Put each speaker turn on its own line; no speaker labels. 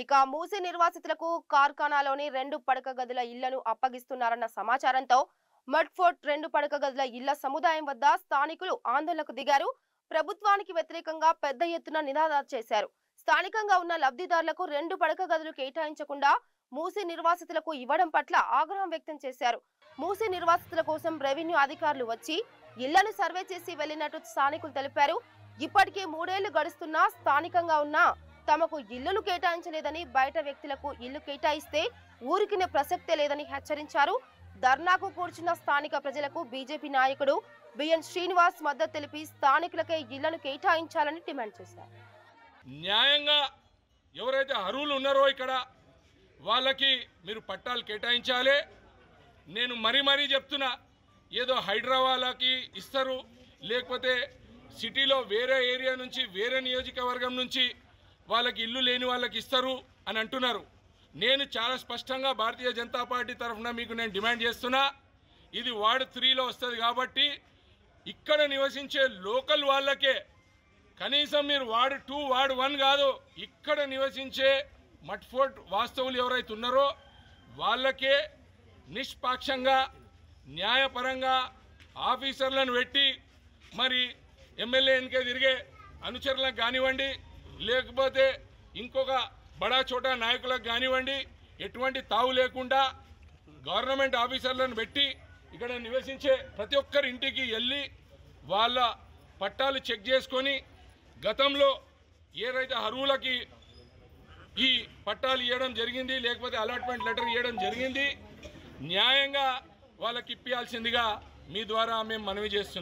ఇక మూసి నిర్వాసితులకు కార్ఖానాలోని 2 పడక గదుల ఇళ్లను అప్పగిస్తున్నారన్న సమాచారంతో మడ్ఫోర్ట్ 2 పడక గదుల ఇళ్ల సముదాయం వద్ద స్థానికులు ఆందోళనకు దిగారు. ప్రభుత్వానికి వ్యతిరేకంగా పెద్ద ఎత్తున నినాదాలు చేశారు. స్థానికంగా ఉన్న లబ్ధిదారులకు 2 పడక గదులు కేటాయించకుండా మూసి నిర్వాసితులకు ఇవ్వడం పట్ల ఆగ్రహం వ్యక్తం చేశారు. మూసి నిర్వాసితుల కోసం రెవెన్యూ అధికారులు వచ్చి ఇళ్లను సర్వే చేసి వెళ్లినట్టు స్థానికులు తెలిపారు. ఇప్పటికే 3 ఏళ్లు గడుస్తున్నా స్థానికంగా ఉన్న తమకు ఇల్లులు కేటాయించలేదని, బయట వ్యక్తులకు ఇల్లు కేటాయిస్తే ఊరికినే ప్రసక్తే లేదని హెచ్చరించారు. ధర్నాకు కూర్చున్న స్థానిక ప్రజలకు బీజేపీ నాయకుడు బిఎన్ శ్రీనివాస్ మద్దతు తెలిపి స్థానికులకే ఇళ్లను కేటాయించాలని డిమాండ్ చేశారు.
న్యాయంగా ఎవరైతే అర్హులు ఉన్నారో ఇక్కడ వాళ్ళకి మీరు పట్టాలు కేటాయించాలి. నేను మరీ చెప్తున్నా, ఏదో హైదరాబాద్కి ఇస్తారు, లేకపోతే సిటీలో వేరే ఏరియా నుంచి వేరే నియోజకవర్గం నుంచి వాళ్ళకి ఇల్లు లేని వాళ్ళకి ఇస్తారు అని అంటున్నారు. నేను చాలా స్పష్టంగా భారతీయ జనతా పార్టీ తరఫున మీకు నేను డిమాండ్ చేస్తున్నా, ఇది వార్డ్ 3లో వస్తుంది కాబట్టి ఇక్కడ నివసించే లోకల్ వాళ్ళకే, కనీసం మీరు వార్డ్ 2 వార్డ్ 1 కాదు, ఇక్కడ నివసించే మడ్ఫోర్ట్ వాస్తవులు ఎవరైతే ఉన్నారో వాళ్ళకే నిష్పాక్షంగా న్యాయపరంగా ఆఫీసర్లను పెట్టి మరి ఎమ్మెల్యే ఎన్నికే తిరిగే అనుచరులకు కానివ్వండి, లేకపోతే ఇంకొక బడా చోటా నాయకులకు కానివ్వండి, ఎటువంటి తావు లేకుండా గవర్నమెంట్ ఆఫీసర్లను పెట్టి ఇక్కడ నివసించే ప్రతి ఒక్కరి ఇంటికి వెళ్ళి వాళ్ళ పట్టాలు చెక్ చేసుకొని గతంలో ఏదైతే అర్హులకి ఈ పట్టాలు ఇవ్వడం జరిగింది, లేకపోతే అలాట్మెంట్ లెటర్ ఇవ్వడం జరిగింది, న్యాయంగా వాళ్ళకి ఇప్పించాల్సిందిగా మీ ద్వారా మేము మనవి చేస్తున్నాం.